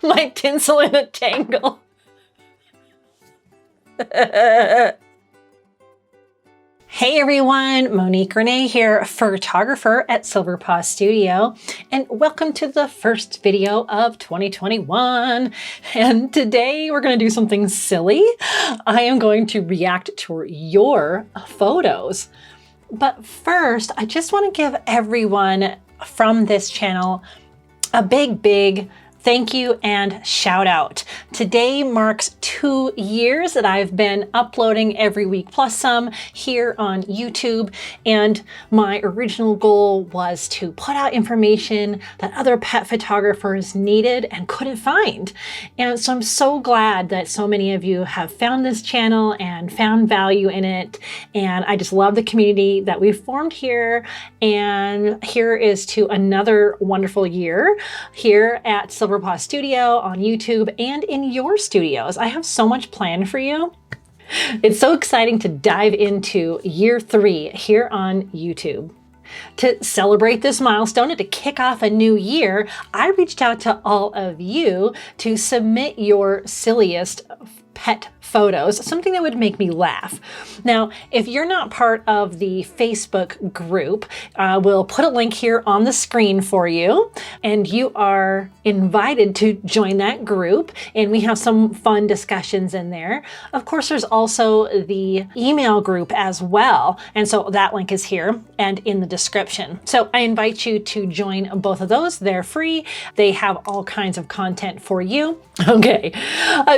My tinsel in a tangle. Hey everyone, Monique Renee here, photographer at Silver Paw Studio, and welcome to the first video of 2021. And today we're going to do something silly. I am going to react to your photos. But first, I just want to give everyone from this channel a big thank you and shout out. Today marks 2 years that I've been uploading every week plus some here on YouTube, and my original goal was to put out information that other pet photographers needed and couldn't find. And so I'm so glad that so many of you have found this channel and found value in it, and I just love the community that we've formed here. And here is to another wonderful year here at Silver Paw Studio on YouTube and in your studios. I have so much planned for you. It's so exciting to dive into year 3 here on YouTube. To celebrate this milestone and to kick off a new year, I reached out to all of you to submit your silliest pet photos, something that would make me laugh. Now, if you're not part of the Facebook group, we'll put a link here on the screen for you, and you are invited to join that group, and we have some fun discussions in there. Of course, there's also the email group as well, and so that link is here and in the description. So I invite you to join both of those. They're free. They have all kinds of content for you. Okay,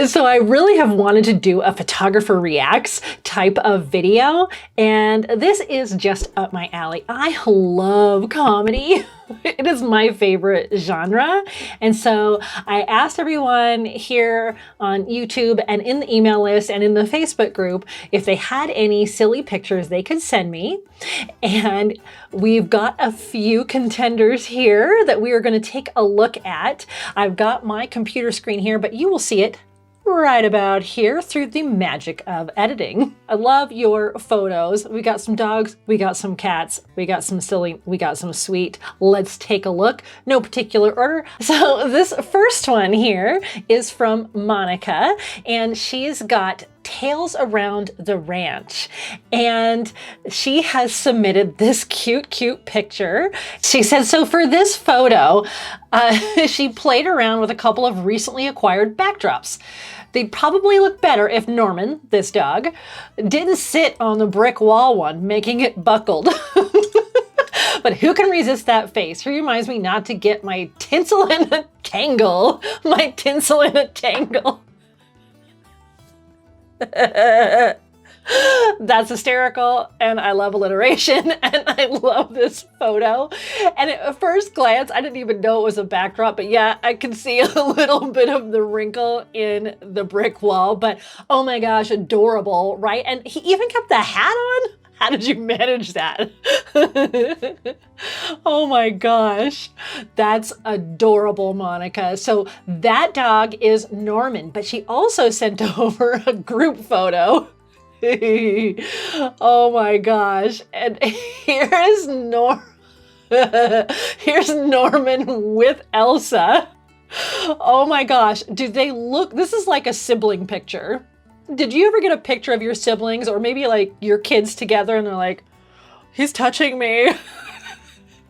so I really have wanted to do a photographer reacts type of video, and this is just up my alley. I love comedy. It is my favorite genre. And so I asked everyone here on YouTube and in the email list and in the Facebook group if they had any silly pictures they could send me. And we've got a few contenders here that we are going to take a look at. I've got my computer screen here, but you will see it right about here through the magic of editing. I love your photos. We got some dogs, we got some cats, we got some silly, we got some sweet. Let's take a look. No particular order. So this first one here is from Monika, and she's got Tales Around the Ranch, and she has submitted this cute picture. She said, so for this photo, she played around with a couple of recently acquired backdrops. They'd probably look better if Norman, this dog, didn't sit on the brick wall one, making it buckled. But who can resist that face? He reminds me not to get my tinsel in a tangle. My tinsel in a tangle. That's hysterical, and I love alliteration, and I love this photo. And at first glance, I didn't even know it was a backdrop, but yeah, I can see a little bit of the wrinkle in the brick wall, but oh my gosh, adorable, right? And he even kept the hat on? How did you manage that? Oh my gosh, that's adorable, Monika. So that dog is Norman, but she also sent over a group photo. Oh my gosh, and here's here's Norman with Elsa. Oh my gosh, do they look, this is like a sibling picture. Did you ever get a picture of your siblings or maybe like your kids together and they're like, he's touching me?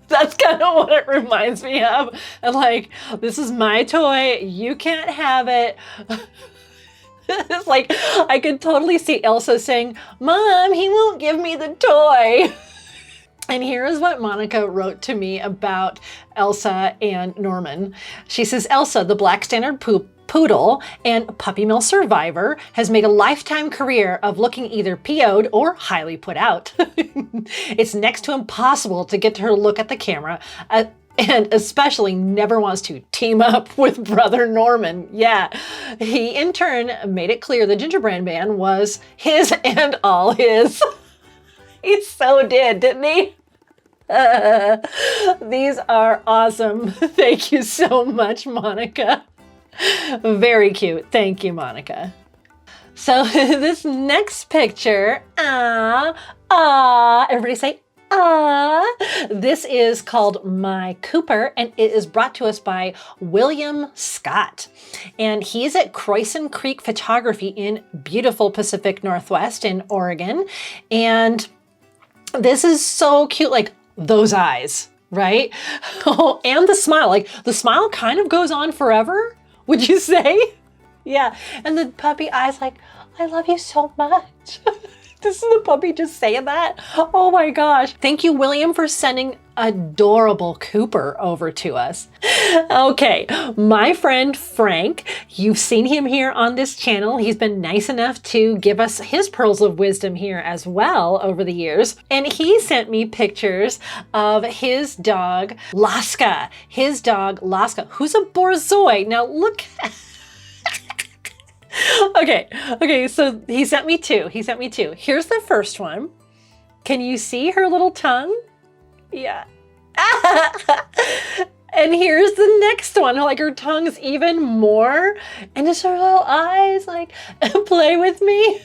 That's kind of what it reminds me of. And like, this is my toy, you can't have it. It's like, I could totally see Elsa saying, Mom, he won't give me the toy. And here is what Monika wrote to me about Elsa and Norman. She says, Elsa, the black standard poodle and puppy mill survivor, has made a lifetime career of looking either PO'd or highly put out. It's next to impossible to get her to look at the camera, and especially never wants to team up with brother Norman. Yeah, he in turn made it clear the gingerbread man was his and all his. He so did, didn't he? These are awesome. Thank you so much, Monika. Very cute. Thank you, Monika. So this next picture, everybody say, This is called My Cooper, and it is brought to us by William Scott. And he's at Croisan Creek Photography in beautiful Pacific Northwest in Oregon. And this is so cute, like those eyes, right? Oh, and the smile, like the smile kind of goes on forever, would you say? Yeah, and the puppy eyes like, I love you so much. This is the puppy just saying that? Oh my gosh. Thank you, William, for sending adorable Cooper over to us. Okay, my friend Frank, you've seen him here on this channel. He's been nice enough to give us his pearls of wisdom here as well over the years. And he sent me pictures of his dog, Laska. His dog, Laska, who's a borzoi. Now look at Okay, so he sent me two. Here's the first one. Can you see her little tongue? Yeah. And here's the next one. Like her tongue's even more. And just her little eyes like, play with me.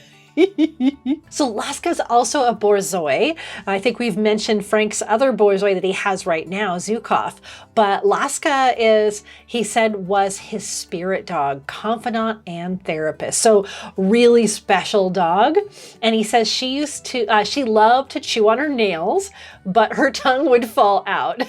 So Laska's also a borzoi. I think we've mentioned Frank's other borzoi that he has right now, Zukov. But Laska is, he said, was his spirit dog, confidant and therapist. So really special dog. And he says she used to, she loved to chew on her nails, but her tongue would fall out.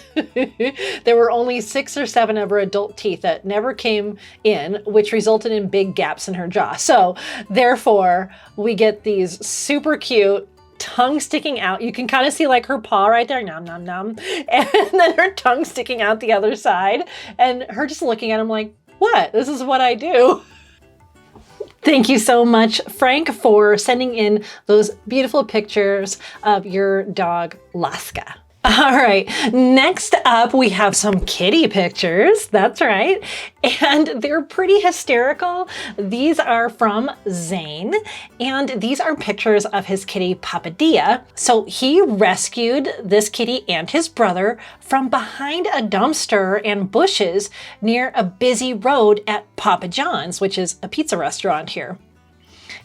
There were only 6 or 7 of her adult teeth that never came in, which resulted in big gaps in her jaw. So therefore, we get these super cute tongue sticking out. You can kind of see like her paw right there, nom, nom, nom. And then her tongue sticking out the other side. And her just looking at him like, what? This is what I do. Thank you so much, Frank, for sending in those beautiful pictures of your dog, Laska. All right, next up we have some kitty pictures, that's right, and they're pretty hysterical. These are from Zane, and these are pictures of his kitty Papadia. So he rescued this kitty and his brother from behind a dumpster and bushes near a busy road at Papa John's, which is a pizza restaurant here.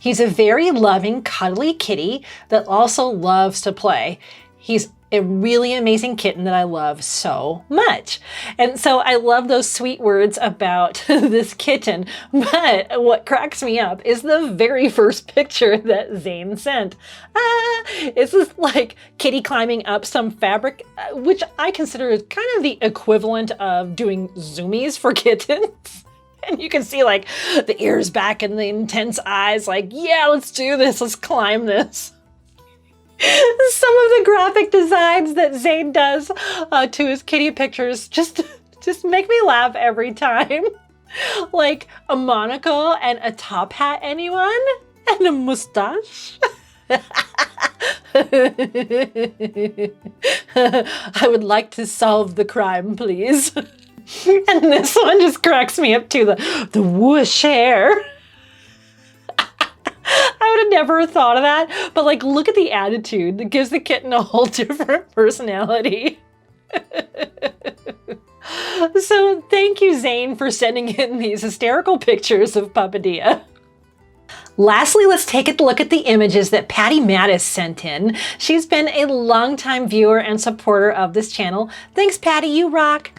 He's a very loving, cuddly kitty that also loves to play. He's a really amazing kitten that I love so much. And so I love those sweet words about this kitten. But what cracks me up is the very first picture that Zane sent. It's this like kitty climbing up some fabric, which I consider is kind of the equivalent of doing zoomies for kittens. And you can see like the ears back and the intense eyes like, yeah, let's do this. Let's climb this. Some of the graphic designs that Zane does to his kitty pictures just make me laugh every time. Like a monocle and a top hat, anyone? And a mustache? I would like to solve the crime, please. And this one just cracks me up too, the whoosh hair. I would have never thought of that, but like, look at the attitude that gives the kitten a whole different personality. So thank you, Zane, for sending in these hysterical pictures of Papadia. Lastly, let's take a look at the images that Patty Mattis sent in. She's been a longtime viewer and supporter of this channel. Thanks, Patty, you rock.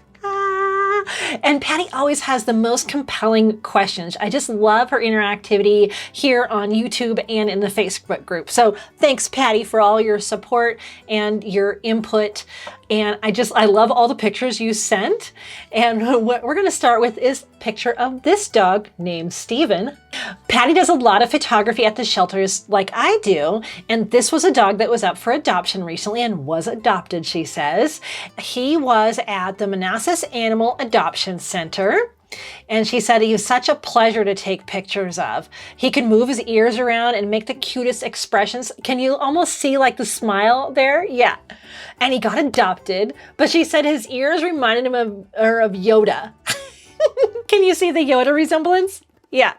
And Patty always has the most compelling questions. I just love her interactivity here on YouTube and in the Facebook group. So thanks, Patty, for all your support and your input. And I love all the pictures you sent. And what we're gonna start with is a picture of this dog named Steven. Patty does a lot of photography at the shelters like I do. And this was a dog that was up for adoption recently and was adopted, she says. He was at the Manassas Animal Adoption Center. And she said he was such a pleasure to take pictures of. He could move his ears around and make the cutest expressions. Can you almost see like the smile there? Yeah. And he got adopted, but she said his ears reminded him of Yoda. Can you see the Yoda resemblance? Yeah.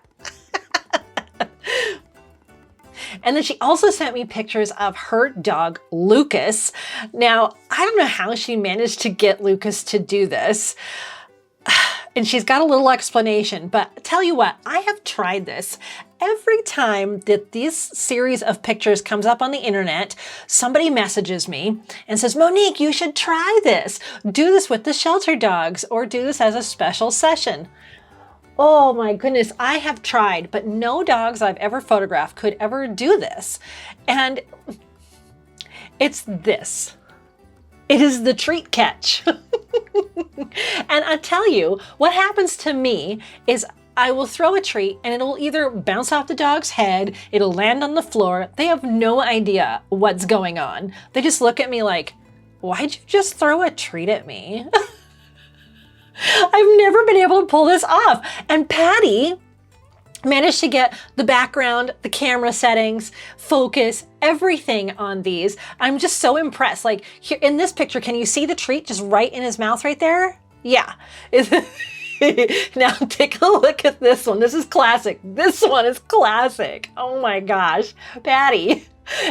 And then she also sent me pictures of her dog, Lucas. Now, I don't know how she managed to get Lucas to do this. And she's got a little explanation, but tell you what, I have tried this. Every time that this series of pictures comes up on the internet, somebody messages me and says, Monique, you should try this. Do this with the shelter dogs or do this as a special session. Oh my goodness, I have tried, but no dogs I've ever photographed could ever do this. And it's this. It is the treat catch. And I tell you, what happens to me is I will throw a treat and it'll either bounce off the dog's head, it'll land on the floor. They have no idea what's going on. They just look at me like, why'd you just throw a treat at me? I've never been able to pull this off. And Patty managed to get the background, the camera settings, focus, everything on these. I'm just so impressed. Like here in this picture, can you see the treat just right in his mouth right there? Yeah. Now take a look at this one. This is classic. This one is classic. Oh my gosh, Patty.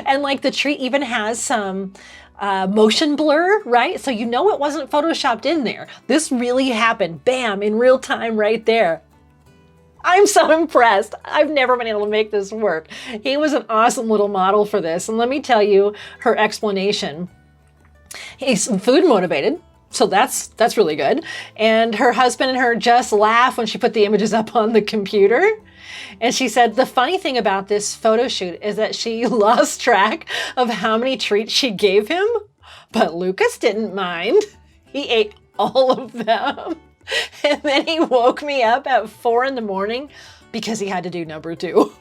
And like the treat even has some motion blur, right? So you know it wasn't photoshopped in there. This really happened, bam, in real time right there. I'm so impressed. I've never been able to make this work. He was an awesome little model for this. And let me tell you her explanation. He's food motivated, so that's really good. And her husband and her just laugh when she put the images up on the computer. And she said the funny thing about this photo shoot is that she lost track of how many treats she gave him, but Lucas didn't mind. He ate all of them. And then he woke me up at 4 in the morning because he had to do number 2.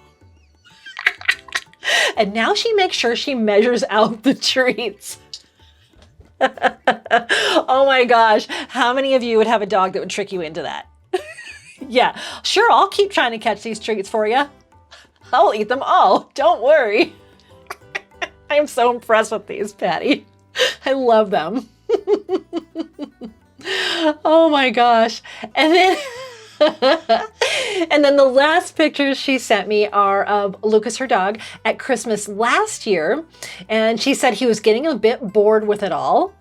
And now she makes sure she measures out the treats. Oh my gosh. How many of you would have a dog that would trick you into that? Yeah, sure, I'll keep trying to catch these treats for you. I'll eat them all. Don't worry. I am so impressed with these, Patty. I love them. Oh my gosh. And then and then the last pictures she sent me are of Lucas, her dog, at Christmas last year. And she said he was getting a bit bored with it all.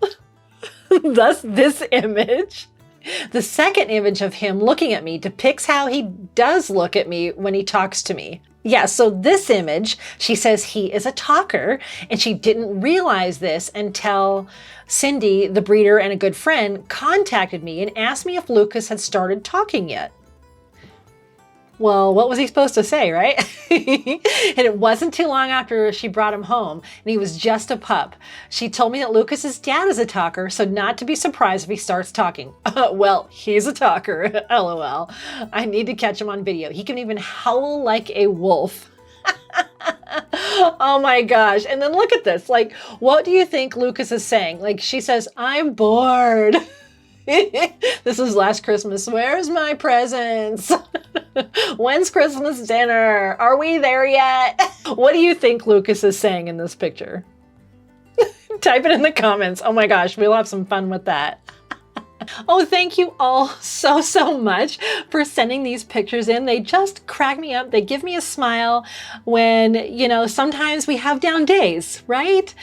Thus this image. The second image of him looking at me depicts how he does look at me when he talks to me. Yeah, so this image, she says he is a talker, and she didn't realize this until Cindy, the breeder and a good friend, contacted me and asked me if Lucas had started talking yet. Well, what was he supposed to say, right? And it wasn't too long after she brought him home, and he was just a pup. She told me that Lucas's dad is a talker, so not to be surprised if he starts talking. Well, he's a talker, LOL. I need to catch him on video. He can even howl like a wolf. Oh my gosh. And then look at this. Like, what do you think Lucas is saying? Like, she says, I'm bored. This is last Christmas. Where's my presents? When's Christmas dinner? Are we there yet? What do you think Lucas is saying in this picture? Type it in the comments. Oh my gosh, we'll have some fun with that. Oh, thank you all so much for sending these pictures in. They just crack me up. They give me a smile when, you know, sometimes we have down days, right?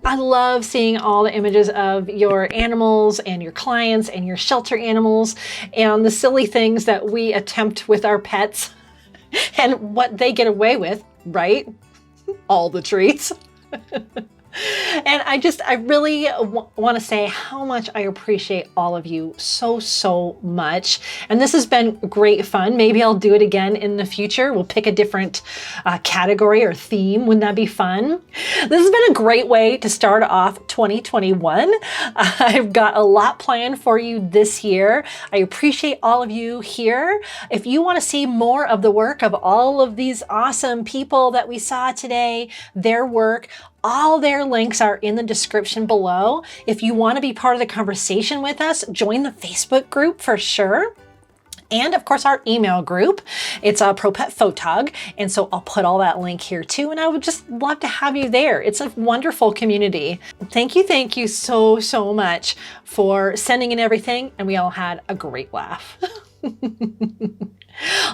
I love seeing all the images of your animals and your clients and your shelter animals and the silly things that we attempt with our pets and what they get away with, right? All the treats. And I really want to say how much I appreciate all of you so much. And this has been great fun. Maybe I'll do it again in the future. We'll pick a different category or theme. Wouldn't that be fun? This has been a great way to start off 2021. I've got a lot planned for you this year. I appreciate all of you here. If you want to see more of the work of all of these awesome people that we saw today, their work, all their links are in the description below. If you want to be part of the conversation with us, join the Facebook group for sure. And of course our email group. It's a Pro Pet Photog. And so I'll put all that link here too. And I would just love to have you there. It's a wonderful community. Thank you so much for sending in everything. And we all had a great laugh.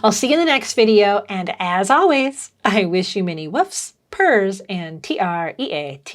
I'll see you in the next video. And as always, I wish you many woofs, purrs, and TREATSs.